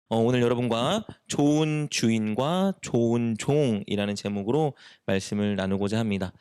오늘 여러분과 좋은 주인과 좋은 종이라는 제목으로 말씀을 나누고자 합니다.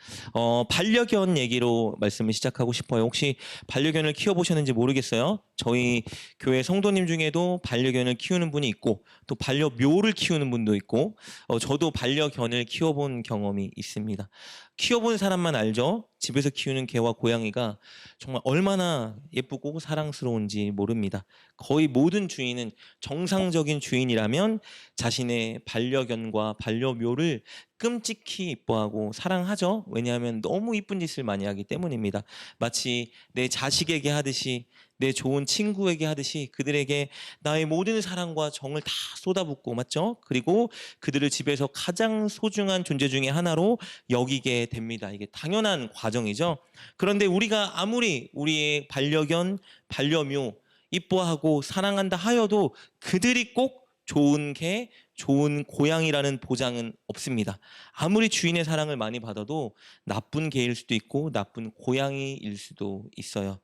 반려견 얘기로 말씀을 시작하고 싶어요. 혹시 반려견을 키워보셨는지 모르겠어요. 저희 교회 성도님 중에도 반려견을 키우는 분이 있고 또 반려묘를 키우는 분도 있고 저도 반려견을 키워본 경험이 있습니다. 키워본 사람만 알죠? 집에서 키우는 개와 고양이가 정말 얼마나 예쁘고 사랑스러운지 모릅니다. 거의 모든 주인은 정상적인 주인이라면 자신의 반려견과 반려묘를 끔찍히 이뻐하고 사랑하죠. 왜냐하면 너무 이쁜 짓을 많이 하기 때문입니다. 마치 내 자식에게 하듯이 내 좋은 친구에게 하듯이 그들에게 나의 모든 사랑과 정을 다 쏟아붓고 맞죠? 그리고 그들을 집에서 가장 소중한 존재 중에 하나로 여기게 됩니다. 이게 당연한 과정이죠. 그런데 우리가 아무리 우리의 반려견, 반려묘 이뻐하고 사랑한다 하여도 그들이 꼭 좋은 개, 좋은 고양이라는 보장은 없습니다. 아무리 주인의 사랑을 많이 받아도 나쁜 개일 수도 있고 나쁜 고양이일 수도 있어요.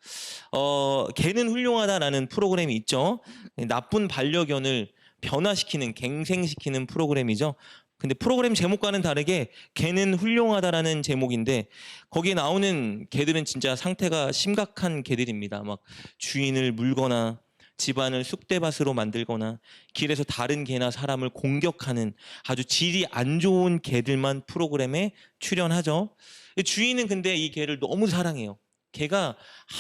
개는 훌륭하다라는 프로그램이 있죠. 나쁜 반려견을 변화시키는, 갱생시키는 프로그램이죠. 근데 프로그램 제목과는 다르게 개는 훌륭하다라는 제목인데 거기에 나오는 개들은 진짜 상태가 심각한 개들입니다. 막 주인을 물거나 집안을 쑥대밭으로 만들거나 길에서 다른 개나 사람을 공격하는 아주 질이 안 좋은 개들만 프로그램에 출연하죠. 주인은 근데 이 개를 너무 사랑해요. 개가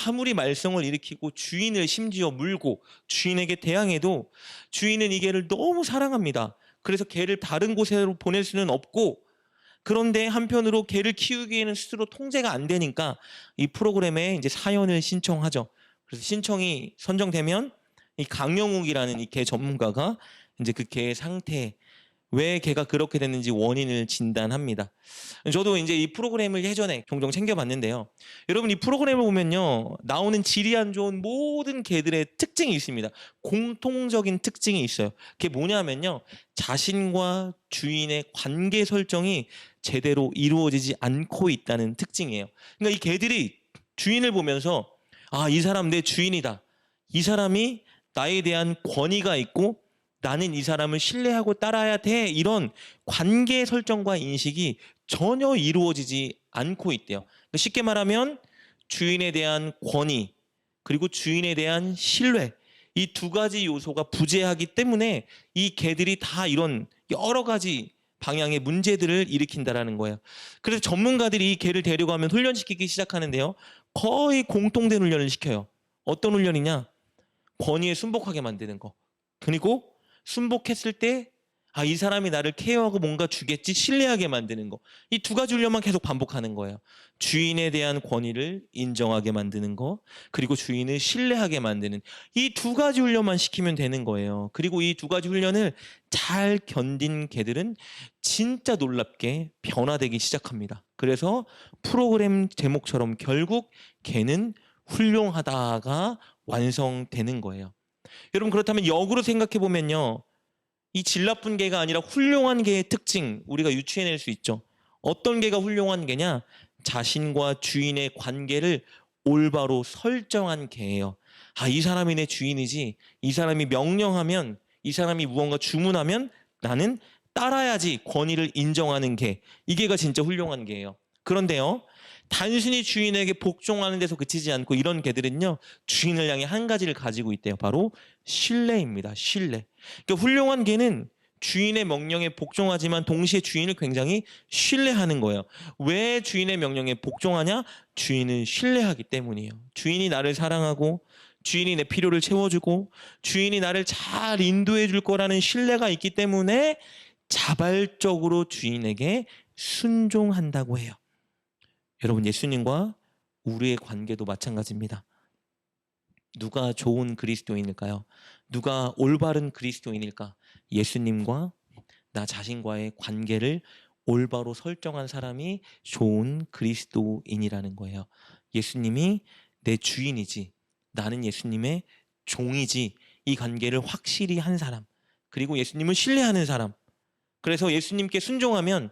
아무리 말썽을 일으키고 주인을 심지어 물고 주인에게 대항해도 주인은 이 개를 너무 사랑합니다. 그래서 개를 다른 곳으로 보낼 수는 없고 그런데 한편으로 개를 키우기에는 스스로 통제가 안 되니까 이 프로그램에 이제 사연을 신청하죠. 그래서 신청이 선정되면 이 강영욱이라는 이 개 전문가가 이제 그 개의 상태, 왜 개가 그렇게 됐는지 원인을 진단합니다. 저도 이제 이 프로그램을 예전에 종종 챙겨봤는데요. 여러분 이 프로그램을 보면요. 나오는 질이 안 좋은 모든 개들의 특징이 있습니다. 공통적인 특징이 있어요. 그게 뭐냐면요. 자신과 주인의 관계 설정이 제대로 이루어지지 않고 있다는 특징이에요. 그러니까 이 개들이 주인을 보면서 아, 이 사람 내 주인이다. 이 사람이 나에 대한 권위가 있고 나는 이 사람을 신뢰하고 따라야 돼. 이런 관계 설정과 인식이 전혀 이루어지지 않고 있대요. 그러니까 쉽게 말하면 주인에 대한 권위, 그리고 주인에 대한 신뢰, 이 두 가지 요소가 부재하기 때문에 이 개들이 다 이런 여러 가지 방향의 문제들을 일으킨다라는 거예요. 그래서 전문가들이 이 개를 데려가면 훈련시키기 시작하는데요. 거의 공통된 훈련을 시켜요. 어떤 훈련이냐? 권위에 순복하게 만드는 거. 그리고 순복했을 때, 아, 이 사람이 나를 케어하고 뭔가 주겠지, 신뢰하게 만드는 거. 이 두 가지 훈련만 계속 반복하는 거예요. 주인에 대한 권위를 인정하게 만드는 거, 그리고 주인을 신뢰하게 만드는 이 두 가지 훈련만 시키면 되는 거예요. 그리고 이 두 가지 훈련을 잘 견딘 개들은 진짜 놀랍게 변화되기 시작합니다. 그래서 프로그램 제목처럼 결국 개는 훌륭하다가 완성되는 거예요. 여러분 그렇다면 역으로 생각해 보면요. 이 질 나쁜 개가 아니라 훌륭한 개의 특징 우리가 유추해낼 수 있죠. 어떤 개가 훌륭한 개냐? 자신과 주인의 관계를 올바로 설정한 개예요. 아, 이 사람이 내 주인이지. 이 사람이 명령하면, 이 사람이 무언가 주문하면 나는 따라야지 권위를 인정하는 개. 이 개가 진짜 훌륭한 개예요. 그런데요. 단순히 주인에게 복종하는 데서 그치지 않고 이런 개들은요. 주인을 향해 한 가지를 가지고 있대요. 바로 신뢰입니다. 신뢰. 그러니까 훌륭한 개는 주인의 명령에 복종하지만 동시에 주인을 굉장히 신뢰하는 거예요. 왜 주인의 명령에 복종하냐? 주인을 신뢰하기 때문이에요. 주인이 나를 사랑하고 주인이 내 필요를 채워주고 주인이 나를 잘 인도해 줄 거라는 신뢰가 있기 때문에 자발적으로 주인에게 순종한다고 해요. 여러분 예수님과 우리의 관계도 마찬가지입니다. 누가 좋은 그리스도인일까요? 누가 올바른 그리스도인일까? 예수님과 나 자신과의 관계를 올바로 설정한 사람이 좋은 그리스도인이라는 거예요. 예수님이 내 주인이지, 나는 예수님의 종이지, 이 관계를 확실히 한 사람, 그리고 예수님을 신뢰하는 사람. 그래서 예수님께 순종하면,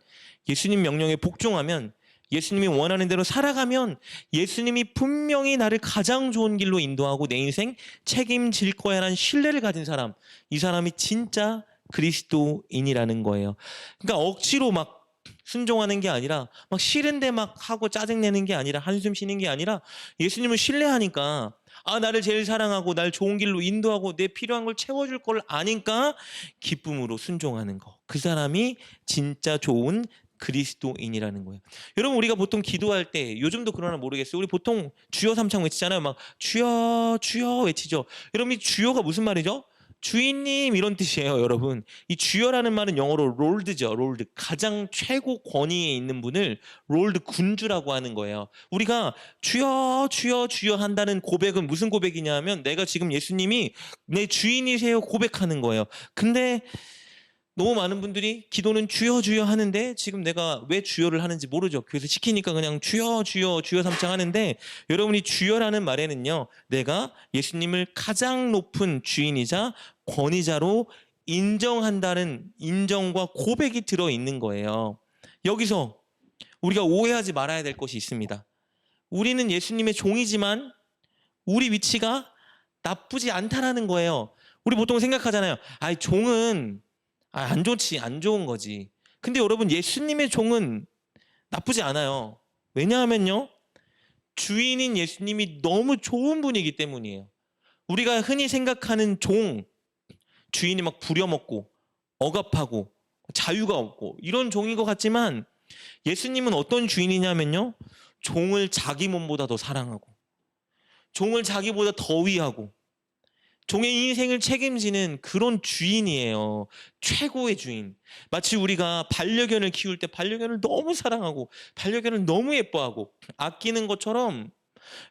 예수님 명령에 복종하면 예수님이 원하는 대로 살아가면 예수님이 분명히 나를 가장 좋은 길로 인도하고 내 인생 책임질 거야라는 신뢰를 가진 사람, 이 사람이 진짜 그리스도인이라는 거예요. 그러니까 억지로 막 순종하는 게 아니라 막 싫은데 막 하고 짜증내는 게 아니라 한숨 쉬는 게 아니라 예수님을 신뢰하니까 나를 제일 사랑하고 날 좋은 길로 인도하고 내 필요한 걸 채워줄 걸 아니까 기쁨으로 순종하는 거. 그 사람이 진짜 좋은 그리스도인이라는 거예요. 여러분 우리가 보통 기도할 때 요즘도 그러나 모르겠어요. 우리 보통 주여 삼창 외치잖아요. 막 주여 주여 외치죠. 여러분 이 주여가 무슨 말이죠? 주인님 이런 뜻이에요. 여러분 이 주여라는 말은 영어로 롤드죠. 롤드, 가장 최고 권위에 있는 분을 롤드 군주라고 하는 거예요. 우리가 주여 주여 주여 한다는 고백은 무슨 고백이냐 면 내가 지금 예수님이 내 주인이세요 고백하는 거예요. 근데 너무 많은 분들이 기도는 주여 주여 하는데 지금 내가 왜 주여를 하는지 모르죠. 그래서 시키니까 그냥 주여 주여 주여 삼창 하는데, 여러분이 주여라는 말에는요, 내가 예수님을 가장 높은 주인이자 권위자로 인정한다는 인정과 고백이 들어있는 거예요. 여기서 우리가 오해하지 말아야 될 것이 있습니다. 우리는 예수님의 종이지만 우리 위치가 나쁘지 않다라는 거예요. 우리 보통 생각하잖아요. 종은 안 좋지, 안 좋은 거지. 근데 여러분 예수님의 종은 나쁘지 않아요. 왜냐하면요, 주인인 예수님이 너무 좋은 분이기 때문이에요. 우리가 흔히 생각하는 종, 주인이 막 부려먹고 억압하고 자유가 없고 이런 종인 것 같지만 예수님은 어떤 주인이냐면요, 종을 자기 몸보다 더 사랑하고 종을 자기보다 더 위하고 종의 인생을 책임지는 그런 주인이에요. 최고의 주인. 마치 우리가 반려견을 키울 때 반려견을 너무 사랑하고 반려견을 너무 예뻐하고 아끼는 것처럼,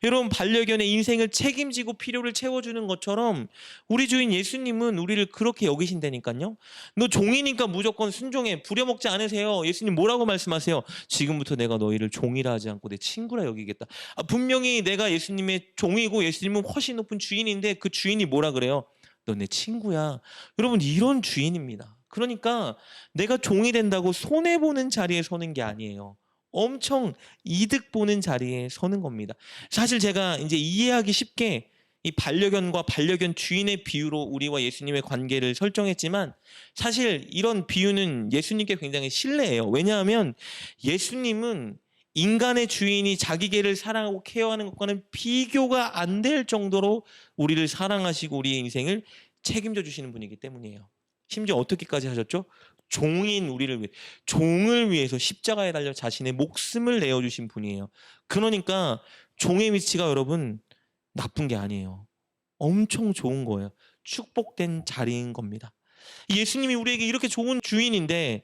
여러분 반려견의 인생을 책임지고 필요를 채워주는 것처럼 우리 주인 예수님은 우리를 그렇게 여기신다니까요. 너 종이니까 무조건 순종해, 부려먹지 않으세요. 예수님 뭐라고 말씀하세요? 지금부터 내가 너희를 종이라 하지 않고 내 친구라 여기겠다. 분명히 내가 예수님의 종이고 예수님은 훨씬 높은 주인인데 그 주인이 뭐라 그래요? 너 내 친구야. 여러분 이런 주인입니다. 그러니까 내가 종이 된다고 손해보는 자리에 서는 게 아니에요. 엄청 이득 보는 자리에 서는 겁니다. 사실 제가 이제 이해하기 쉽게 이 반려견과 반려견 주인의 비유로 우리와 예수님의 관계를 설정했지만, 사실 이런 비유는 예수님께 굉장히 신뢰해요. 왜냐하면 예수님은 인간의 주인이 자기 개를 사랑하고 케어하는 것과는 비교가 안 될 정도로 우리를 사랑하시고 우리의 인생을 책임져 주시는 분이기 때문이에요. 심지어 어떻게까지 하셨죠? 종인 우리를 위해, 종을 위해서 십자가에 달려 자신의 목숨을 내어주신 분이에요. 그러니까 종의 위치가 여러분 나쁜 게 아니에요. 엄청 좋은 거예요. 축복된 자리인 겁니다. 예수님이 우리에게 이렇게 좋은 주인인데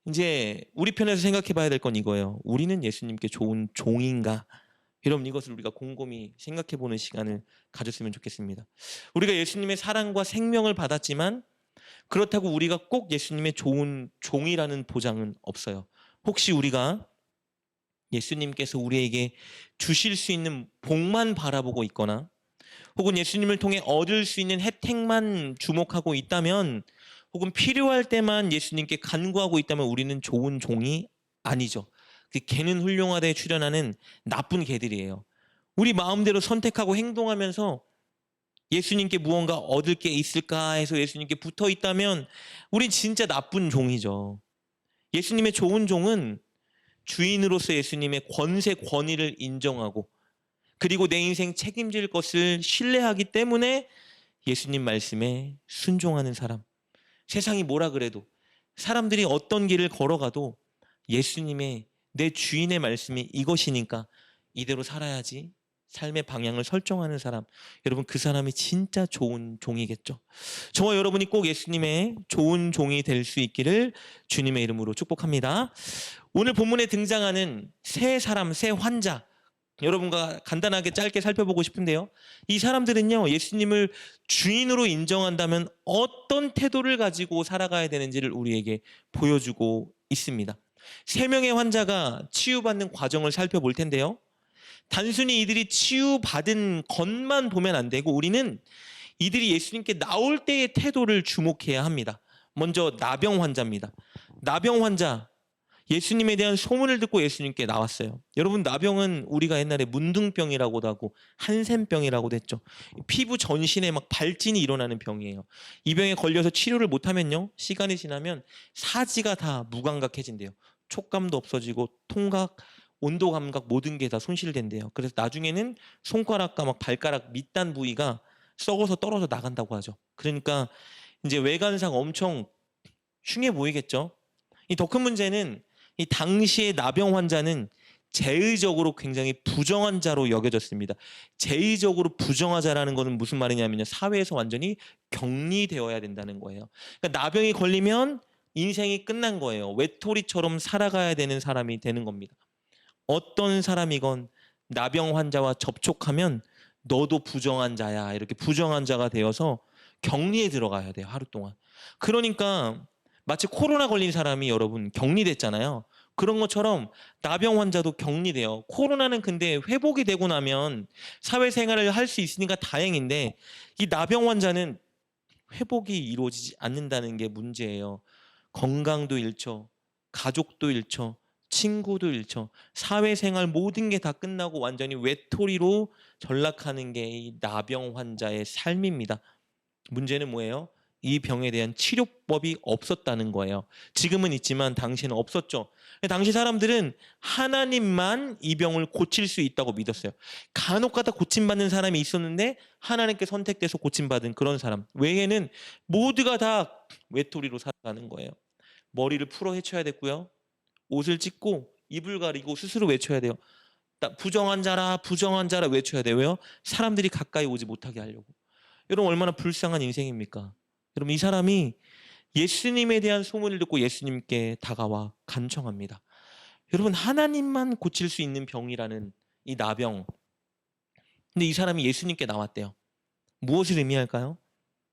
이제 우리 편에서 생각해 봐야 될 건 이거예요. 우리는 예수님께 좋은 종인가? 여러분 이것을 우리가 곰곰이 생각해 보는 시간을 가졌으면 좋겠습니다. 우리가 예수님의 사랑과 생명을 받았지만 그렇다고 우리가 꼭 예수님의 좋은 종이라는 보장은 없어요. 혹시 우리가 예수님께서 우리에게 주실 수 있는 복만 바라보고 있거나 혹은 예수님을 통해 얻을 수 있는 혜택만 주목하고 있다면, 혹은 필요할 때만 예수님께 간구하고 있다면 우리는 좋은 종이 아니죠. 그 개는 훌륭하다에 출연하는 나쁜 개들이에요. 우리 마음대로 선택하고 행동하면서 예수님께 무언가 얻을 게 있을까 해서 예수님께 붙어 있다면 우린 진짜 나쁜 종이죠. 예수님의 좋은 종은 주인으로서 예수님의 권세 권위를 인정하고 그리고 내 인생 책임질 것을 신뢰하기 때문에 예수님 말씀에 순종하는 사람. 세상이 뭐라 그래도, 사람들이 어떤 길을 걸어가도 예수님의, 내 주인의 말씀이 이것이니까 이대로 살아야지, 삶의 방향을 설정하는 사람, 여러분 그 사람이 진짜 좋은 종이겠죠. 저와 여러분이 꼭 예수님의 좋은 종이 될 수 있기를 주님의 이름으로 축복합니다. 오늘 본문에 등장하는 세 사람, 세 환자, 여러분과 간단하게 짧게 살펴보고 싶은데요, 이 사람들은요 예수님을 주인으로 인정한다면 어떤 태도를 가지고 살아가야 되는지를 우리에게 보여주고 있습니다. 세 명의 환자가 치유받는 과정을 살펴볼 텐데요, 단순히 이들이 치유받은 것만 보면 안 되고 우리는 이들이 예수님께 나올 때의 태도를 주목해야 합니다. 먼저 나병 환자입니다. 나병 환자, 예수님에 대한 소문을 듣고 예수님께 나왔어요. 여러분, 나병은 우리가 옛날에 문둥병이라고도 하고 한센병이라고도 했죠. 피부 전신에 막 발진이 일어나는 병이에요. 이 병에 걸려서 치료를 못하면요, 시간이 지나면 사지가 다 무감각해진대요. 촉감도 없어지고 통각, 온도 감각 모든 게 다 손실된대요. 그래서 나중에는 손가락과 막 발가락 밑단 부위가 썩어서 떨어져 나간다고 하죠. 그러니까 이제 외관상 엄청 흉해 보이겠죠. 이 더 큰 문제는 이 당시의 나병 환자는 제의적으로 굉장히 부정한 자로 여겨졌습니다. 제의적으로 부정한 자라는 것은 무슨 말이냐면요, 사회에서 완전히 격리되어야 된다는 거예요. 그러니까 나병이 걸리면 인생이 끝난 거예요. 외톨이처럼 살아가야 되는 사람이 되는 겁니다. 어떤 사람이건 나병 환자와 접촉하면 너도 부정한 자야, 이렇게 부정한 자가 되어서 격리에 들어가야 돼요, 하루 동안. 그러니까 마치 코로나 걸린 사람이 여러분 격리됐잖아요. 그런 것처럼 나병 환자도 격리돼요. 코로나는 근데 회복이 되고 나면 사회생활을 할 수 있으니까 다행인데, 이 나병 환자는 회복이 이루어지지 않는다는 게 문제예요. 건강도 잃죠. 가족도 잃죠. 친구도 잃죠. 사회생활 모든 게 다 끝나고 완전히 외톨이로 전락하는 게 이 나병 환자의 삶입니다. 문제는 뭐예요? 이 병에 대한 치료법이 없었다는 거예요. 지금은 있지만 당시에는 없었죠. 당시 사람들은 하나님만 이 병을 고칠 수 있다고 믿었어요. 간혹가다 고침받는 사람이 있었는데 하나님께 선택돼서 고침받은 그런 사람 외에는 모두가 다 외톨이로 살아가는 거예요. 머리를 풀어 헤쳐야 됐고요. 옷을 찢고 입을 가리고 스스로 외쳐야 돼요. 부정한 자라, 부정한 자라 외쳐야 돼요. 왜요? 사람들이 가까이 오지 못하게 하려고. 여러분, 얼마나 불쌍한 인생입니까? 여러분, 이 사람이 예수님에 대한 소문을 듣고 예수님께 다가와 간청합니다. 여러분, 하나님만 고칠 수 있는 병이라는 이 나병. 근데 이 사람이 예수님께 나왔대요. 무엇을 의미할까요?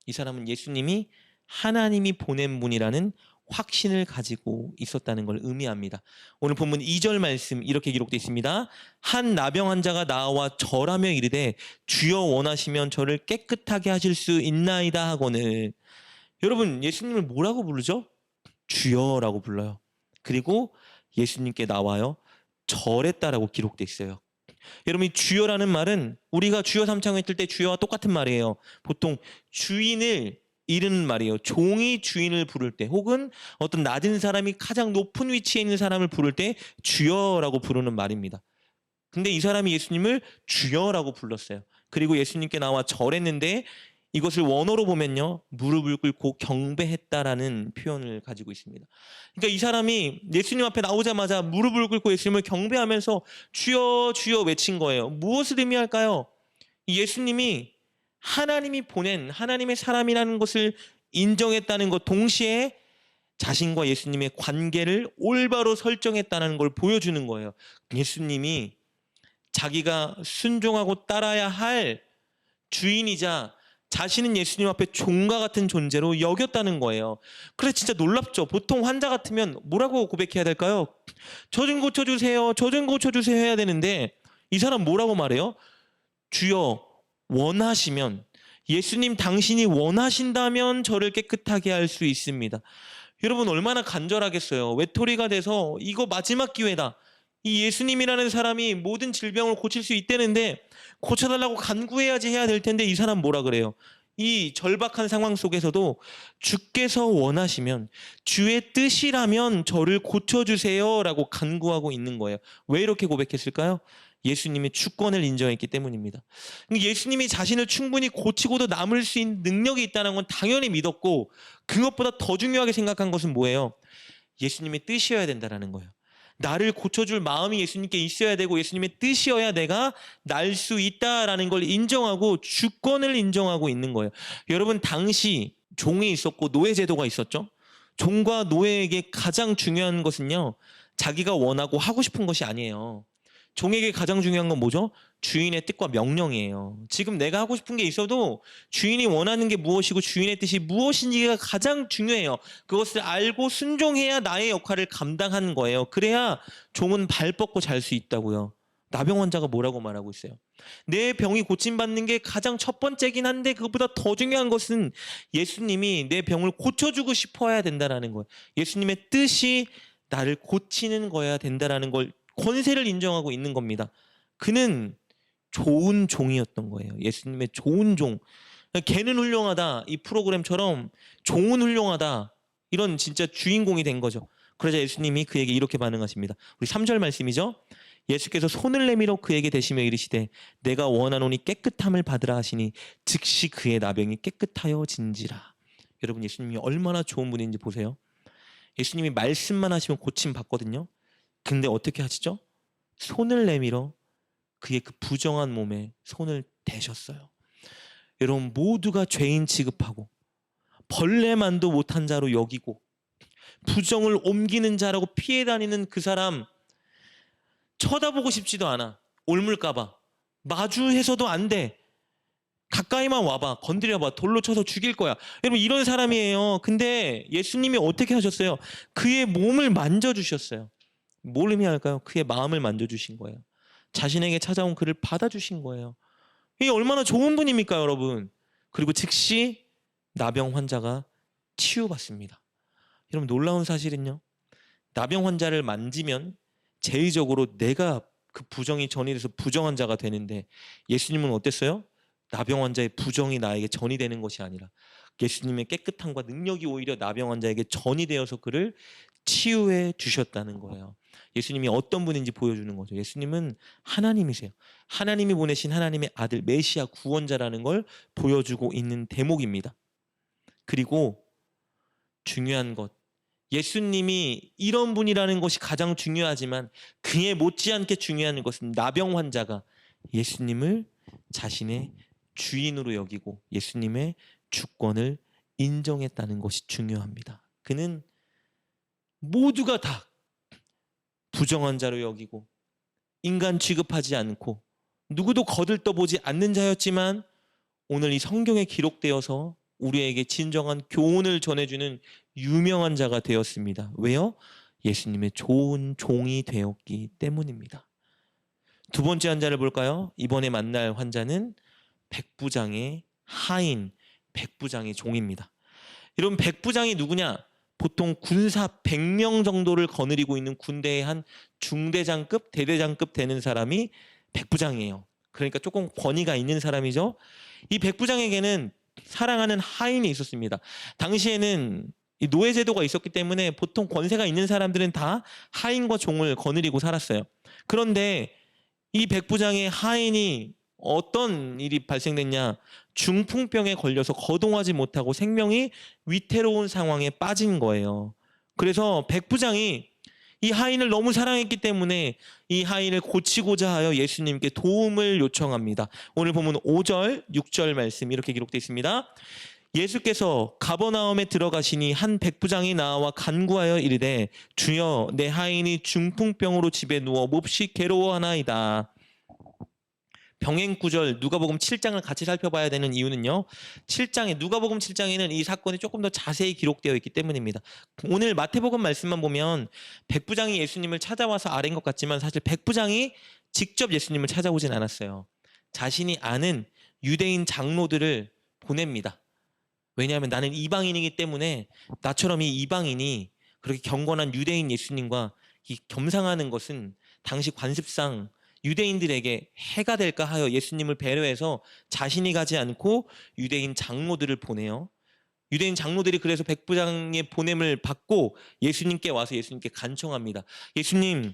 이 사람은 예수님이 하나님이 보낸 분이라는 확신을 가지고 있었다는 걸 의미합니다. 오늘 본문 2절 말씀 이렇게 기록되어 있습니다. 한 나병 환자가 나와 절하며 이르되 주여 원하시면 저를 깨끗하게 하실 수 있나이다 하거늘. 여러분, 예수님을 뭐라고 부르죠? 주여라고 불러요. 그리고 예수님께 나와요. 절했다라고 기록되어 있어요. 여러분, 이 주여라는 말은 우리가 주여 삼창을 뜰 때 주여와 똑같은 말이에요. 보통 주인을 이르는 말이에요. 종이 주인을 부를 때, 혹은 어떤 낮은 사람이 가장 높은 위치에 있는 사람을 부를 때 주여라고 부르는 말입니다. 근데 이 사람이 예수님을 주여라고 불렀어요. 그리고 예수님께 나와 절했는데 이것을 원어로 보면요, 무릎을 꿇고 경배했다라는 표현을 가지고 있습니다. 그러니까 이 사람이 예수님 앞에 나오자마자 무릎을 꿇고 예수님을 경배하면서 주여 주여 외친 거예요. 무엇을 의미할까요? 예수님이 하나님이 보낸 하나님의 사람이라는 것을 인정했다는 것 동시에 자신과 예수님의 관계를 올바로 설정했다는 걸 보여주는 거예요. 예수님이 자기가 순종하고 따라야 할 주인이자 자신은 예수님 앞에 종과 같은 존재로 여겼다는 거예요. 그래, 진짜 놀랍죠. 보통 환자 같으면 뭐라고 고백해야 될까요? 저 좀 고쳐주세요. 저 좀 고쳐주세요 해야 되는데 이 사람 뭐라고 말해요? 주여 원하시면, 예수님 당신이 원하신다면 저를 깨끗하게 할 수 있습니다. 여러분, 얼마나 간절하겠어요. 외톨이가 돼서 이거 마지막 기회다. 이 예수님이라는 사람이 모든 질병을 고칠 수 있다는데 고쳐달라고 간구해야지 해야 될 텐데 이 사람 뭐라 그래요? 이 절박한 상황 속에서도 주께서 원하시면, 주의 뜻이라면 저를 고쳐주세요 라고 간구하고 있는 거예요. 왜 이렇게 고백했을까요? 예수님의 주권을 인정했기 때문입니다. 예수님이 자신을 충분히 고치고도 남을 수 있는 능력이 있다는 건 당연히 믿었고, 그것보다 더 중요하게 생각한 것은 뭐예요? 예수님의 뜻이어야 된다는 거예요. 나를 고쳐줄 마음이 예수님께 있어야 되고 예수님의 뜻이어야 내가 날 수 있다라는 걸 인정하고 주권을 인정하고 있는 거예요. 여러분, 당시 종이 있었고 노예제도가 있었죠. 종과 노예에게 가장 중요한 것은요, 자기가 원하고 하고 싶은 것이 아니에요. 종에게 가장 중요한 건 뭐죠? 주인의 뜻과 명령이에요. 지금 내가 하고 싶은 게 있어도 주인이 원하는 게 무엇이고 주인의 뜻이 무엇인지가 가장 중요해요. 그것을 알고 순종해야 나의 역할을 감당하는 거예요. 그래야 종은 발 뻗고 잘 수 있다고요. 나병 환자가 뭐라고 말하고 있어요? 내 병이 고침받는 게 가장 첫 번째긴 한데 그것보다 더 중요한 것은 예수님이 내 병을 고쳐주고 싶어야 된다는 거예요. 예수님의 뜻이 나를 고치는 거야 된다라는 걸 권세를 인정하고 있는 겁니다. 그는 좋은 종이었던 거예요. 예수님의 좋은 종. 걔는 훌륭하다. 이 프로그램처럼 종은 훌륭하다. 이런 진짜 주인공이 된 거죠. 그러자 예수님이 그에게 이렇게 반응하십니다. 우리 3절 말씀이죠. 예수께서 손을 내밀어 그에게 대시며 이르시되 내가 원하노니 깨끗함을 받으라 하시니 즉시 그의 나병이 깨끗하여진지라. 여러분, 예수님이 얼마나 좋은 분인지 보세요. 예수님이 말씀만 하시면 고침 받거든요. 근데 어떻게 하시죠? 손을 내밀어 그의 그 부정한 몸에 손을 대셨어요. 여러분, 모두가 죄인 취급하고 벌레만도 못한 자로 여기고 부정을 옮기는 자라고 피해 다니는 그 사람, 쳐다보고 싶지도 않아. 옮을까봐. 마주해서도 안 돼. 가까이만 와봐. 건드려봐. 돌로 쳐서 죽일 거야. 여러분, 이런 사람이에요. 근데 예수님이 어떻게 하셨어요? 그의 몸을 만져주셨어요. 뭘 의미할까요? 그의 마음을 만져주신 거예요. 자신에게 찾아온 그를 받아주신 거예요. 이게 얼마나 좋은 분입니까, 여러분? 그리고 즉시 나병 환자가 치유받습니다. 여러분, 놀라운 사실은요, 나병 환자를 만지면 제의적으로 내가 그 부정이 전이돼서 부정한 자가 되는데, 예수님은 어땠어요? 나병 환자의 부정이 나에게 전이 되는 것이 아니라 예수님의 깨끗함과 능력이 오히려 나병 환자에게 전이 되어서 그를 치유해 주셨다는 거예요. 예수님이 어떤 분인지 보여주는 거죠. 예수님은 하나님이세요. 하나님이 보내신 하나님의 아들 메시아 구원자라는 걸 보여주고 있는 대목입니다. 그리고 중요한 것, 예수님이 이런 분이라는 것이 가장 중요하지만 그에 못지않게 중요한 것은 나병 환자가 예수님을 자신의 주인으로 여기고 예수님의 주권을 인정했다는 것이 중요합니다. 그는 모두가 다 부정한 자로 여기고 인간 취급하지 않고 누구도 거들떠보지 않는 자였지만 오늘 이 성경에 기록되어서 우리에게 진정한 교훈을 전해주는 유명한 자가 되었습니다. 왜요? 예수님의 좋은 종이 되었기 때문입니다. 두 번째 환자를 볼까요? 이번에 만날 환자는 백부장의 하인, 백부장의 종입니다. 여러분, 백부장이 누구냐? 보통 군사 100명 정도를 거느리고 있는 군대의 한 중대장급, 대대장급 되는 사람이 백부장이에요. 그러니까 조금 권위가 있는 사람이죠. 이 백부장에게는 사랑하는 하인이 있었습니다. 당시에는 이 노예제도가 있었기 때문에 보통 권세가 있는 사람들은 다 하인과 종을 거느리고 살았어요. 그런데 이 백부장의 하인이 어떤 일이 발생됐냐? 중풍병에 걸려서 거동하지 못하고 생명이 위태로운 상황에 빠진 거예요. 그래서 백부장이 이 하인을 너무 사랑했기 때문에 이 하인을 고치고자 하여 예수님께 도움을 요청합니다. 오늘 보면 5절, 6절 말씀 이렇게 기록되어 있습니다. 예수께서 가버나움에 들어가시니 한 백부장이 나와 간구하여 이르되 주여, 내 하인이 중풍병으로 집에 누워 몹시 괴로워하나이다. 병행 구절 누가복음 7장을 같이 살펴봐야 되는 이유는요, 7장에 누가복음 7장에는 이 사건이 조금 더 자세히 기록되어 있기 때문입니다. 오늘 마태복음 말씀만 보면 백부장이 예수님을 찾아와서 아뢰인 것 같지만 사실 백부장이 직접 예수님을 찾아오진 않았어요. 자신이 아는 유대인 장로들을 보냅니다. 왜냐하면 나는 이방인이기 때문에 나처럼 이 이방인이 그렇게 경건한 유대인 예수님과 이 겸상하는 것은 당시 관습상 유대인들에게 해가 될까 하여 예수님을 배려해서 자신이 가지 않고 유대인 장로들을 보내요. 유대인 장로들이 그래서 백부장의 보냄을 받고 예수님께 와서 예수님께 간청합니다. 예수님,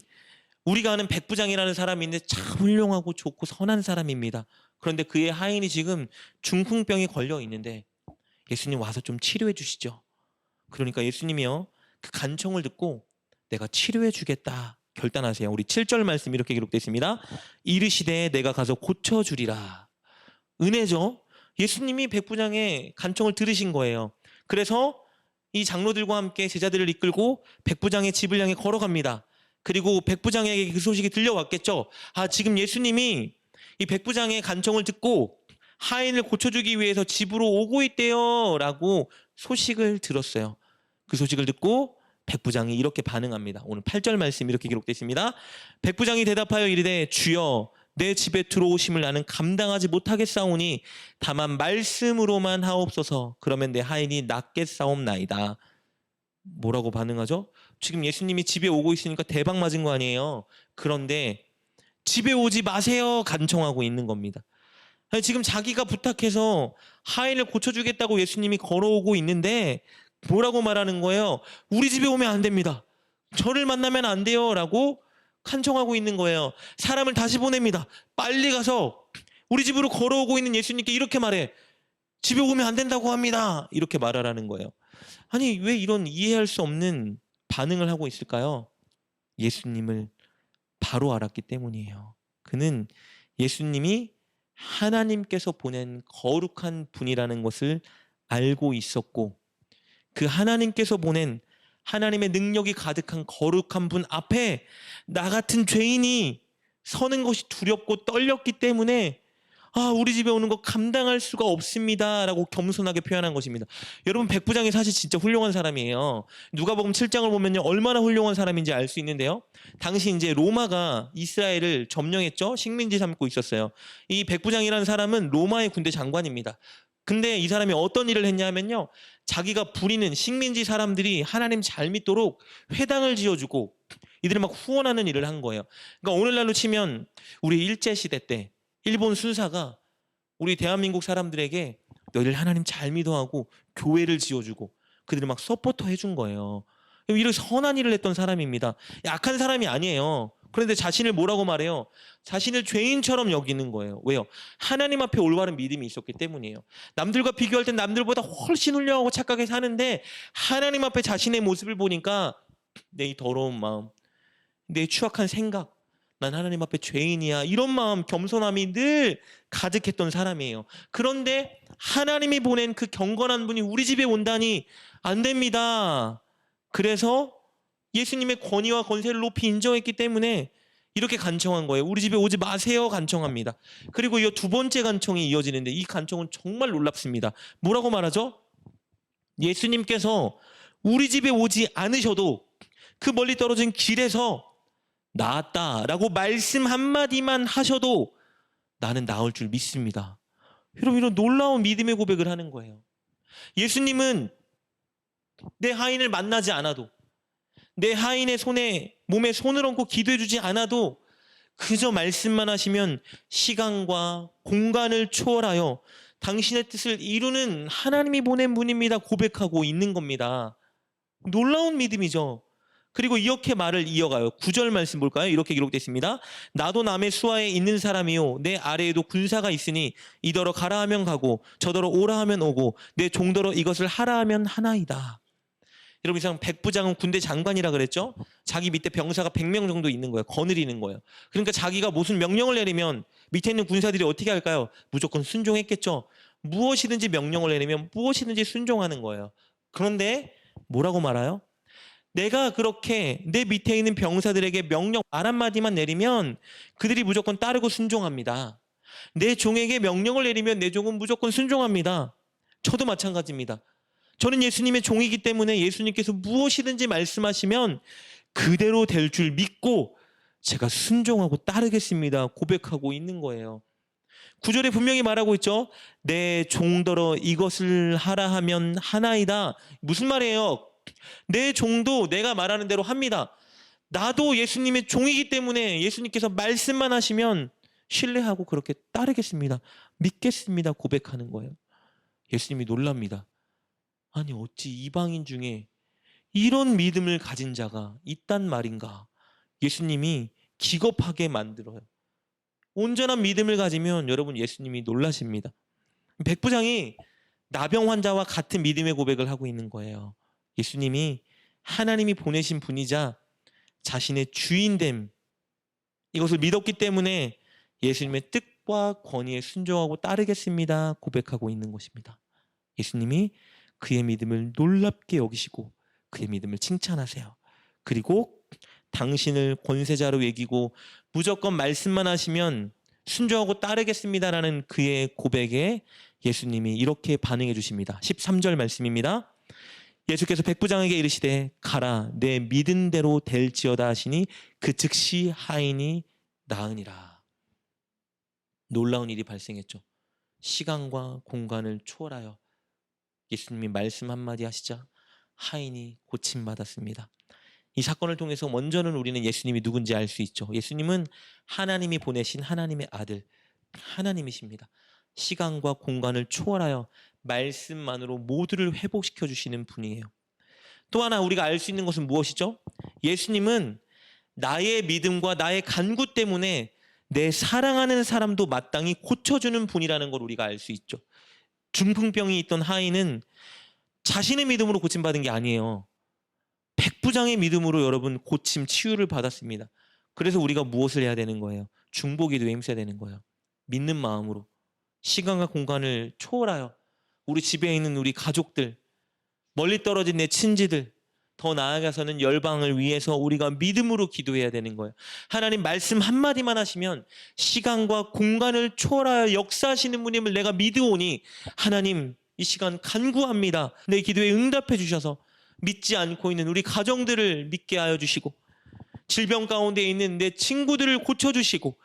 우리가 아는 백부장이라는 사람인데 참 훌륭하고 좋고 선한 사람입니다. 그런데 그의 하인이 지금 중풍병에 걸려 있는데 예수님 와서 좀 치료해 주시죠. 그러니까 예수님이요, 그 간청을 듣고 내가 치료해 주겠다 결단하세요. 우리 7절 말씀 이렇게 기록되어 있습니다. 이르시되 내가 가서 고쳐주리라. 은혜죠. 예수님이 백부장의 간청을 들으신 거예요. 그래서 이 장로들과 함께 제자들을 이끌고 백부장의 집을 향해 걸어갑니다. 그리고 백부장에게 그 소식이 들려왔겠죠. 아, 지금 예수님이 이 백부장의 간청을 듣고 하인을 고쳐주기 위해서 집으로 오고 있대요 라고 소식을 들었어요. 그 소식을 듣고 백부장이 이렇게 반응합니다. 오늘 8절 말씀 이렇게 기록되어 있습니다. 백부장이 대답하여 이르되 주여, 내 집에 들어오심을 나는 감당하지 못하겠사오니 다만 말씀으로만 하옵소서. 그러면 내 하인이 낫겠사옵나이다. 뭐라고 반응하죠? 지금 예수님이 집에 오고 있으니까 대박 맞은 거 아니에요. 그런데 집에 오지 마세요 간청하고 있는 겁니다. 아니, 지금 자기가 부탁해서 하인을 고쳐주겠다고 예수님이 걸어오고 있는데 뭐라고 말하는 거예요? 우리 집에 오면 안 됩니다. 저를 만나면 안 돼요 라고 간청하고 있는 거예요. 사람을 다시 보냅니다. 빨리 가서 우리 집으로 걸어오고 있는 예수님께 이렇게 말해. 집에 오면 안 된다고 합니다. 이렇게 말하라는 거예요. 아니, 왜 이런 이해할 수 없는 반응을 하고 있을까요? 예수님을 바로 알았기 때문이에요. 그는 예수님이 하나님께서 보낸 거룩한 분이라는 것을 알고 있었고, 그 하나님께서 보낸 하나님의 능력이 가득한 거룩한 분 앞에 나 같은 죄인이 서는 것이 두렵고 떨렸기 때문에 우리 집에 오는 거 감당할 수가 없습니다 라고 겸손하게 표현한 것입니다. 여러분, 백부장이 사실 진짜 훌륭한 사람이에요. 누가복음 7장을 보면요 얼마나 훌륭한 사람인지 알 수 있는데요, 당시 이제 로마가 이스라엘을 점령했죠. 식민지 삼고 있었어요. 이 백부장이라는 사람은 로마의 군대 장관입니다. 근데 이 사람이 어떤 일을 했냐면요, 자기가 부리는 식민지 사람들이 하나님 잘 믿도록 회당을 지어주고 이들을 막 후원하는 일을 한 거예요. 그러니까 오늘날로 치면 우리 일제시대 때 일본 순사가 우리 대한민국 사람들에게 너희들 하나님 잘 믿어하고 교회를 지어주고 그들을 막 서포터 해준 거예요. 이런 선한 일을 했던 사람입니다. 약한 사람이 아니에요. 그런데 자신을 뭐라고 말해요? 자신을 죄인처럼 여기는 거예요. 왜요? 하나님 앞에 올바른 믿음이 있었기 때문이에요. 남들과 비교할 땐 남들보다 훨씬 훌륭하고 착하게 사는데 하나님 앞에 자신의 모습을 보니까 내 이 더러운 마음, 내 추악한 생각, 난 하나님 앞에 죄인이야, 이런 마음, 겸손함이 늘 가득했던 사람이에요. 그런데 하나님이 보낸 그 경건한 분이 우리 집에 온다니 안 됩니다. 그래서 예수님의 권위와 권세를 높이 인정했기 때문에 이렇게 간청한 거예요. 우리 집에 오지 마세요 간청합니다. 그리고 이 두 번째 간청이 이어지는데 이 간청은 정말 놀랍습니다. 뭐라고 말하죠? 예수님께서 우리 집에 오지 않으셔도 그 멀리 떨어진 길에서 나았다라고 말씀 한마디만 하셔도 나는 나을 줄 믿습니다. 여러분, 이런 놀라운 믿음의 고백을 하는 거예요. 예수님은 내 하인을 만나지 않아도, 내 하인의 몸에 손을 얹고 기도해 주지 않아도 그저 말씀만 하시면 시간과 공간을 초월하여 당신의 뜻을 이루는 하나님이 보낸 분입니다 고백하고 있는 겁니다. 놀라운 믿음이죠. 그리고 이렇게 말을 이어가요. 9절 말씀 볼까요? 이렇게 기록되어 있습니다. 나도 남의 수하에 있는 사람이요 내 아래에도 군사가 있으니 이더러 가라 하면 가고 저더러 오라 하면 오고 내 종더러 이것을 하라 하면 하나이다. 여러분, 이상 백부장은 군대 장관이라 그랬죠? 자기 밑에 병사가 100명 정도 있는 거예요. 거느리는 거예요. 그러니까 자기가 무슨 명령을 내리면 밑에 있는 군사들이 어떻게 할까요? 무조건 순종했겠죠. 무엇이든지 명령을 내리면 무엇이든지 순종하는 거예요. 그런데 뭐라고 말해요? 내가 그렇게 내 밑에 있는 병사들에게 명령 말 한마디만 내리면 그들이 무조건 따르고 순종합니다. 내 종에게 명령을 내리면 내 종은 무조건 순종합니다. 저도 마찬가지입니다. 저는 예수님의 종이기 때문에 예수님께서 무엇이든지 말씀하시면 그대로 될 줄 믿고 제가 순종하고 따르겠습니다 고백하고 있는 거예요. 9절에 분명히 말하고 있죠. 내 종더러 이것을 하라 하면 하나이다. 무슨 말이에요? 내 종도 내가 말하는 대로 합니다. 나도 예수님의 종이기 때문에 예수님께서 말씀만 하시면 신뢰하고 그렇게 따르겠습니다. 믿겠습니다 고백하는 거예요. 예수님이 놀랍니다. 아니, 어찌 이방인 중에 이런 믿음을 가진 자가 있단 말인가. 예수님이 기겁하게 만들어요. 온전한 믿음을 가지면 여러분, 예수님이 놀라십니다. 백부장이 나병 환자와 같은 믿음의 고백을 하고 있는 거예요. 예수님이 하나님이 보내신 분이자 자신의 주인됨, 이것을 믿었기 때문에 예수님의 뜻과 권위에 순종하고 따르겠습니다 고백하고 있는 것입니다. 예수님이 그의 믿음을 놀랍게 여기시고 그의 믿음을 칭찬하세요. 그리고 당신을 권세자로 여기고 무조건 말씀만 하시면 순종하고 따르겠습니다라는 그의 고백에 예수님이 이렇게 반응해 주십니다. 13절 말씀입니다. 예수께서 백부장에게 이르시되 가라 내 믿은 대로 될지어다 하시니 그 즉시 하인이 나으니라. 놀라운 일이 발생했죠. 시간과 공간을 초월하여 예수님이 말씀 한마디 하시자 하인이 고침받았습니다. 이 사건을 통해서 먼저는 우리는 예수님이 누군지 알 수 있죠. 예수님은 하나님이 보내신 하나님의 아들, 하나님이십니다. 시간과 공간을 초월하여 말씀만으로 모두를 회복시켜 주시는 분이에요. 또 하나 우리가 알 수 있는 것은 무엇이죠? 예수님은 나의 믿음과 나의 간구 때문에 내 사랑하는 사람도 마땅히 고쳐주는 분이라는 걸 우리가 알 수 있죠. 중풍병이 있던 하인은 자신의 믿음으로 고침받은 게 아니에요. 백부장의 믿음으로 여러분 고침, 치유를 받았습니다. 그래서 우리가 무엇을 해야 되는 거예요? 중보기도에 힘써야 되는 거예요. 믿는 마음으로 시간과 공간을 초월하여 우리 집에 있는 우리 가족들, 멀리 떨어진 내 친지들, 더 나아가서는 열방을 위해서 우리가 믿음으로 기도해야 되는 거예요. 하나님 말씀 한마디만 하시면 시간과 공간을 초월하여 역사하시는 분임을 내가 믿으오니 하나님 이 시간 간구합니다. 내 기도에 응답해 주셔서 믿지 않고 있는 우리 가정들을 믿게 하여 주시고 질병 가운데 있는 내 친구들을 고쳐주시고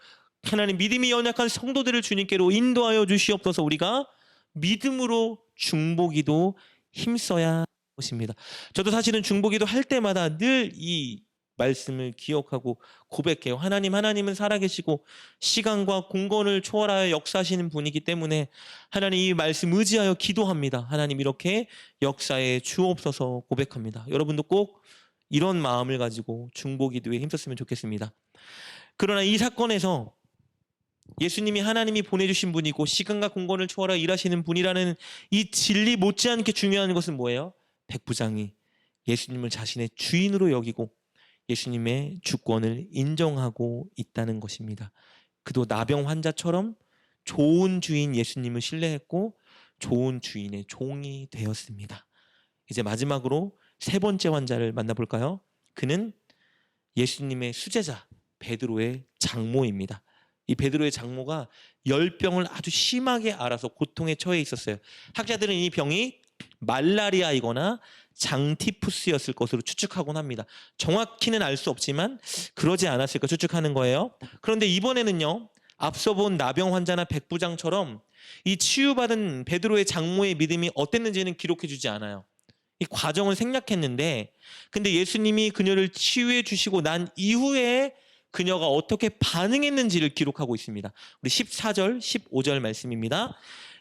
하나님 믿음이 연약한 성도들을 주님께로 인도하여 주시옵소서. 우리가 믿음으로 중보기도 힘써야 것입니다. 저도 사실은 중보기도 할 때마다 늘 이 말씀을 기억하고 고백해요. 하나님은 살아계시고 시간과 공간을 초월하여 역사하시는 분이기 때문에 하나님 이 말씀 의지하여 기도합니다. 하나님 이렇게 역사에 주옵소서 고백합니다. 여러분도 꼭 이런 마음을 가지고 중보기도에 힘썼으면 좋겠습니다. 그러나 이 사건에서 예수님이 하나님이 보내주신 분이고 시간과 공간을 초월하여 일하시는 분이라는 이 진리 못지않게 중요한 것은 뭐예요? 백부장이 예수님을 자신의 주인으로 여기고 예수님의 주권을 인정하고 있다는 것입니다. 그도 나병 환자처럼 좋은 주인 예수님을 신뢰했고 좋은 주인의 종이 되었습니다. 이제 마지막으로 세 번째 환자를 만나볼까요? 그는 예수님의 수제자 베드로의 장모입니다. 이 베드로의 장모가 열병을 아주 심하게 앓아서 고통에 처해 있었어요. 학자들은 이 병이 말라리아이거나 장티푸스였을 것으로 추측하곤 합니다. 정확히는 알 수 없지만 그러지 않았을까 추측하는 거예요. 그런데 이번에는요, 앞서 본 나병 환자나 백부장처럼 이 치유받은 베드로의 장모의 믿음이 어땠는지는 기록해 주지 않아요. 이 과정을 생략했는데, 근데 예수님이 그녀를 치유해 주시고 난 이후에 그녀가 어떻게 반응했는지를 기록하고 있습니다. 우리 14절, 15절 말씀입니다.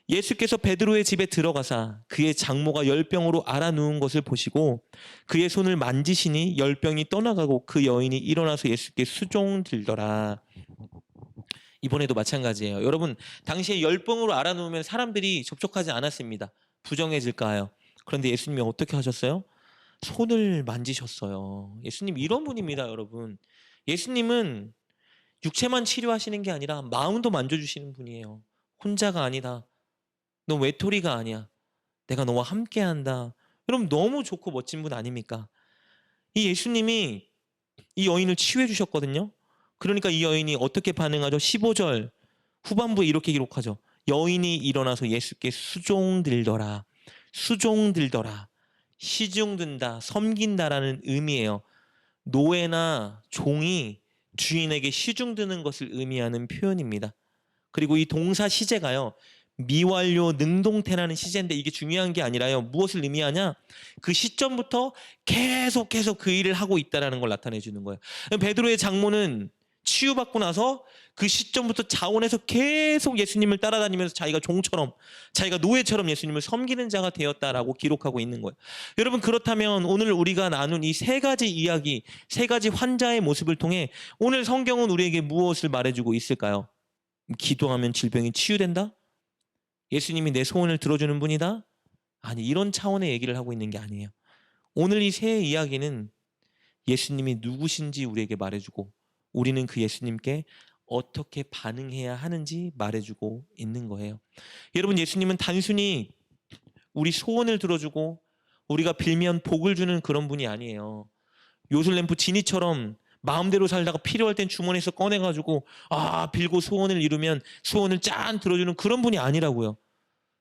예수께서 베드로의 집에 들어가사 그의 장모가 열병으로 앓아 누운 것을 보시고 그의 손을 만지시니 열병이 떠나가고 그 여인이 일어나서 예수께 수종들더라. 이번에도 마찬가지예요. 여러분, 당시에 열병으로 앓아 누우면 사람들이 접촉하지 않았습니다. 부정해질까요? 그런데 예수님이 어떻게 하셨어요? 손을 만지셨어요. 예수님 이런 분입니다, 여러분. 예수님은 육체만 치료하시는 게 아니라 마음도 만져주시는 분이에요. 혼자가 아니다. 너 외톨이가 아니야. 내가 너와 함께한다. 여러분 너무 좋고 멋진 분 아닙니까? 이 예수님이 이 여인을 치유해 주셨거든요. 그러니까 이 여인이 어떻게 반응하죠? 15절 후반부에 이렇게 기록하죠. 여인이 일어나서 예수께 수종들더라. 수종들더라. 시중든다, 섬긴다라는 의미예요. 노예나 종이 주인에게 시중드는 것을 의미하는 표현입니다. 그리고 이 동사 시제가요, 미완료 능동태라는 시제인데 이게 중요한 게 아니라요, 무엇을 의미하냐? 그 시점부터 계속 그 일을 하고 있다는 걸 나타내 주는 거예요. 베드로의 장모는 치유받고 나서 그 시점부터 자원해서 계속 예수님을 따라다니면서 자기가 종처럼, 자기가 노예처럼 예수님을 섬기는 자가 되었다라고 기록하고 있는 거예요. 여러분, 그렇다면 오늘 우리가 나눈 이 세 가지 이야기, 세 가지 환자의 모습을 통해 오늘 성경은 우리에게 무엇을 말해주고 있을까요? 기도하면 질병이 치유된다? 예수님이 내 소원을 들어주는 분이다? 아니, 이런 차원의 얘기를 하고 있는 게 아니에요. 오늘 이 세 이야기는 예수님이 누구신지 우리에게 말해주고 우리는 그 예수님께 어떻게 반응해야 하는지 말해주고 있는 거예요. 여러분, 예수님은 단순히 우리 소원을 들어주고 우리가 빌면 복을 주는 그런 분이 아니에요. 요술램프 지니처럼 마음대로 살다가 필요할 땐 주머니에서 꺼내가지고 빌고 소원을 이루면 소원을 짠 들어주는 그런 분이 아니라고요.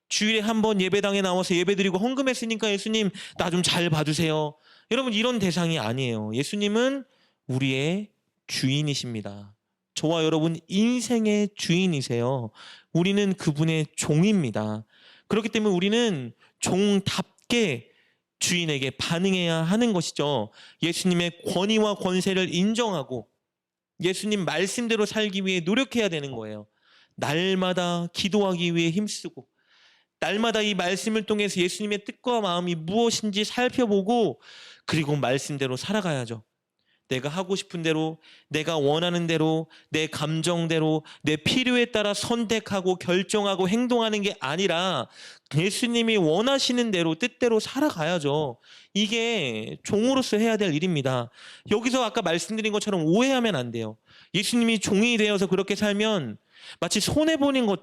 주일에 한 번 예배당에 나와서 예배드리고 헌금했으니까 예수님 나 좀 잘 봐주세요. 여러분, 이런 대상이 아니에요. 예수님은 우리의 주인이십니다. 저와 여러분 인생의 주인이세요. 우리는 그분의 종입니다. 그렇기 때문에 우리는 종답게 주인에게 반응해야 하는 것이죠. 예수님의 권위와 권세를 인정하고 예수님 말씀대로 살기 위해 노력해야 되는 거예요. 날마다 기도하기 위해 힘쓰고 날마다 이 말씀을 통해서 예수님의 뜻과 마음이 무엇인지 살펴보고 그리고 말씀대로 살아가야죠. 내가 하고 싶은 대로, 내가 원하는 대로, 내 감정대로, 내 필요에 따라 선택하고 결정하고 행동하는 게 아니라 예수님이 원하시는 대로 뜻대로 살아가야죠. 이게 종으로서 해야 될 일입니다. 여기서 아까 말씀드린 것처럼 오해하면 안 돼요. 예수님이 종이 되어서 그렇게 살면 마치 손해보는 것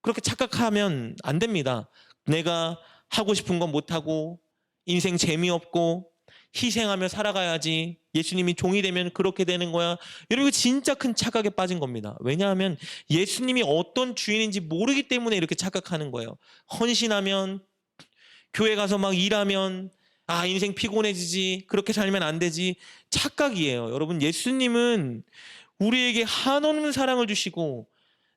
그렇게 착각하면 안 됩니다. 내가 하고 싶은 건 못하고 인생 재미없고 희생하며 살아가야지. 예수님이 종이 되면 그렇게 되는 거야. 여러분 진짜 큰 착각에 빠진 겁니다. 왜냐하면 예수님이 어떤 주인인지 모르기 때문에 이렇게 착각하는 거예요. 헌신하면 교회 가서 막 일하면 아 인생 피곤해지지. 그렇게 살면 안 되지. 착각이에요. 여러분 예수님은 우리에게 한없는 사랑을 주시고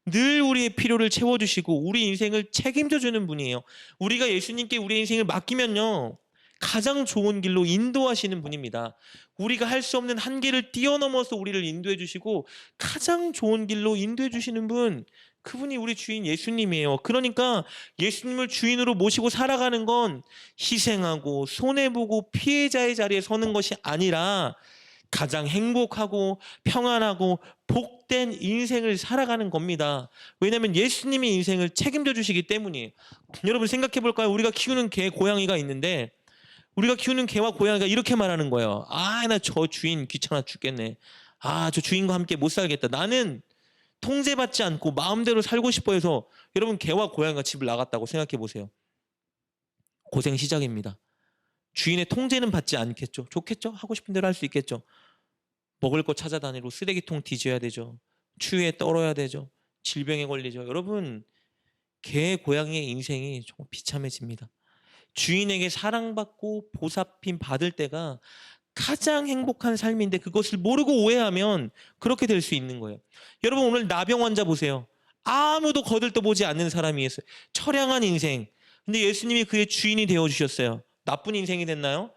늘 우리의 필요를 채워주시고 우리 인생을 책임져 주는 분이에요. 우리가 예수님께 우리 인생을 맡기면요. 가장 좋은 길로 인도하시는 분입니다. 우리가 할 수 없는 한계를 뛰어넘어서 우리를 인도해 주시고 가장 좋은 길로 인도해 주시는 분, 그분이 우리 주인 예수님이에요. 그러니까 예수님을 주인으로 모시고 살아가는 건 희생하고 손해보고 피해자의 자리에 서는 것이 아니라 가장 행복하고 평안하고 복된 인생을 살아가는 겁니다. 왜냐하면 예수님이 인생을 책임져 주시기 때문이에요. 여러분 생각해 볼까요? 우리가 키우는 개, 고양이가 있는데 우리가 키우는 개와 고양이가 이렇게 말하는 거예요. 아, 나 저 주인 귀찮아 죽겠네. 아, 저 주인과 함께 못 살겠다. 나는 통제받지 않고 마음대로 살고 싶어 해서 여러분 개와 고양이가 집을 나갔다고 생각해 보세요. 고생 시작입니다. 주인의 통제는 받지 않겠죠. 좋겠죠? 하고 싶은 대로 할 수 있겠죠. 먹을 거 찾아다니고 쓰레기통 뒤져야 되죠. 추위에 떨어야 되죠. 질병에 걸리죠. 여러분 개, 고양이의 인생이 정말 비참해집니다. 주인에게 사랑받고 보살핌 받을 때가 가장 행복한 삶인데 그것을 모르고 오해하면 그렇게 될 수 있는 거예요. 여러분 오늘 나병 환자 보세요. 아무도 거들떠보지 않는 사람이었어요. 처량한 인생. 근데 예수님이 그의 주인이 되어주셨어요. 나쁜 인생이 됐나요?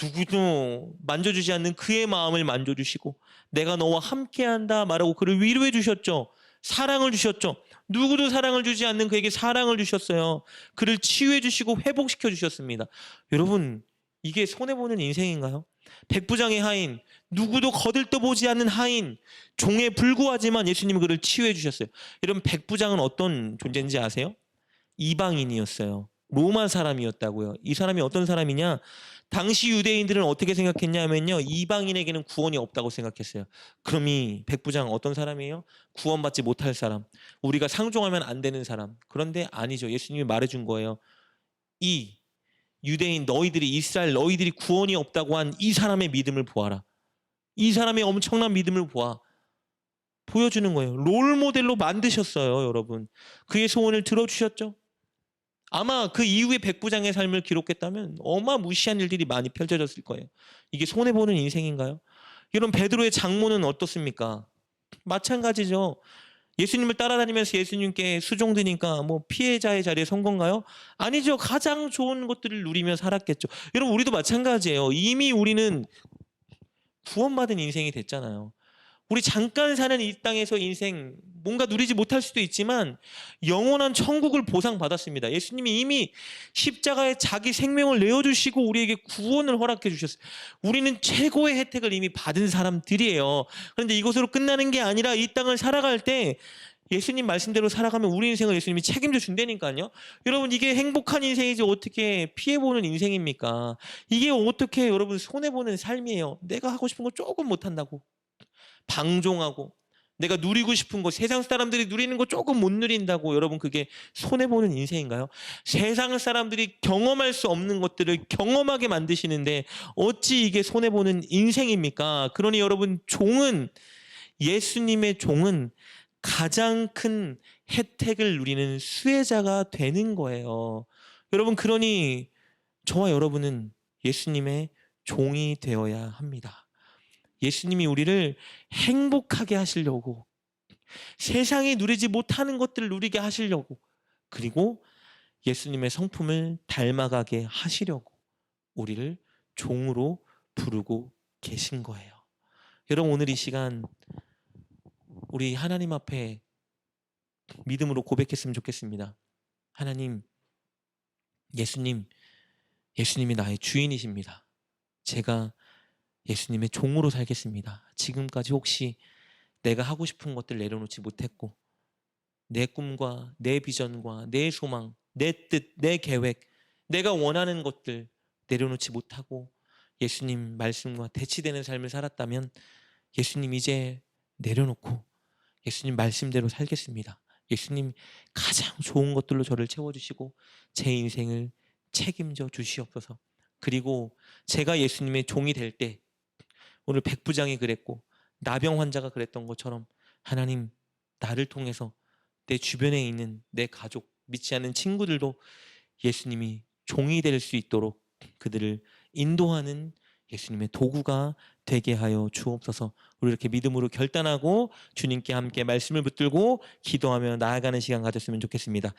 누구도 만져주지 않는 그의 마음을 만져주시고 내가 너와 함께한다 말하고 그를 위로해 주셨죠. 사랑을 주셨죠. 누구도 사랑을 주지 않는 그에게 사랑을 주셨어요. 그를 치유해 주시고 회복시켜 주셨습니다. 여러분 이게 손해보는 인생인가요? 백부장의 하인, 누구도 거들떠보지 않는 하인, 종에 불구하지만 예수님이 그를 치유해 주셨어요. 여러분 백부장은 어떤 존재인지 아세요? 이방인이었어요. 로마 사람이었다고요. 이 사람이 어떤 사람이냐? 당시 유대인들은 어떻게 생각했냐면요. 이방인에게는 구원이 없다고 생각했어요. 그럼 이 백부장 어떤 사람이에요? 구원받지 못할 사람. 우리가 상종하면 안 되는 사람. 그런데 아니죠. 예수님이 말해준 거예요. 이 유대인 너희들이 이스라엘 너희들이 구원이 없다고 한 이 사람의 믿음을 보아라. 이 사람의 엄청난 믿음을 보아. 보여주는 거예요. 롤 모델로 만드셨어요, 여러분. 그의 소원을 들어주셨죠? 아마 그 이후에 백부장의 삶을 기록했다면 어마무시한 일들이 많이 펼쳐졌을 거예요. 이게 손해보는 인생인가요? 여러분 베드로의 장모는 어떻습니까? 마찬가지죠. 예수님을 따라다니면서 예수님께 수종드니까 뭐 피해자의 자리에 선 건가요? 아니죠. 가장 좋은 것들을 누리며 살았겠죠. 여러분 우리도 마찬가지예요. 이미 우리는 구원받은 인생이 됐잖아요. 우리 잠깐 사는 이 땅에서 인생 뭔가 누리지 못할 수도 있지만 영원한 천국을 보상받았습니다. 예수님이 이미 십자가에 자기 생명을 내어주시고 우리에게 구원을 허락해 주셨어요. 우리는 최고의 혜택을 이미 받은 사람들이에요. 그런데 이것으로 끝나는 게 아니라 이 땅을 살아갈 때 예수님 말씀대로 살아가면 우리 인생을 예수님이 책임져 준다니까요. 여러분 이게 행복한 인생이지 어떻게 피해보는 인생입니까? 이게 어떻게 여러분 손해보는 삶이에요. 내가 하고 싶은 거 조금 못한다고. 방종하고 내가 누리고 싶은 거 세상 사람들이 누리는 거 조금 못 누린다고 여러분 그게 손해보는 인생인가요? 세상 사람들이 경험할 수 없는 것들을 경험하게 만드시는데 어찌 이게 손해보는 인생입니까? 그러니 여러분 예수님의 종은 가장 큰 혜택을 누리는 수혜자가 되는 거예요. 여러분 그러니 저와 여러분은 예수님의 종이 되어야 합니다. 예수님이 우리를 행복하게 하시려고 세상이 누리지 못하는 것들을 누리게 하시려고 그리고 예수님의 성품을 닮아가게 하시려고 우리를 종으로 부르고 계신 거예요. 여러분, 오늘 이 시간 우리 하나님 앞에 믿음으로 고백했으면 좋겠습니다. 하나님, 예수님, 예수님이 나의 주인이십니다. 제가 예수님의 종으로 살겠습니다. 지금까지 혹시 내가 하고 싶은 것들 내려놓지 못했고, 내 꿈과 내 비전과 내 소망, 내 뜻, 내 계획, 내가 원하는 것들 내려놓지 못하고 예수님 말씀과 대치되는 삶을 살았다면 예수님 이제 내려놓고 예수님 말씀대로 살겠습니다. 예수님 가장 좋은 것들로 저를 채워주시고 제 인생을 책임져 주시옵소서. 그리고 제가 예수님의 종이 될 때 오늘 백부장이 그랬고 나병 환자가 그랬던 것처럼 하나님, 나를 통해서 내 주변에 있는 내 가족, 믿지 않는 친구들도 예수님이 종이 될 수 있도록 그들을 인도하는 예수님의 도구가 되게 하여 주옵소서. 우리 이렇게 믿음으로 결단하고 주님께 함께 말씀을 붙들고 기도하며 나아가는 시간 가졌으면 좋겠습니다.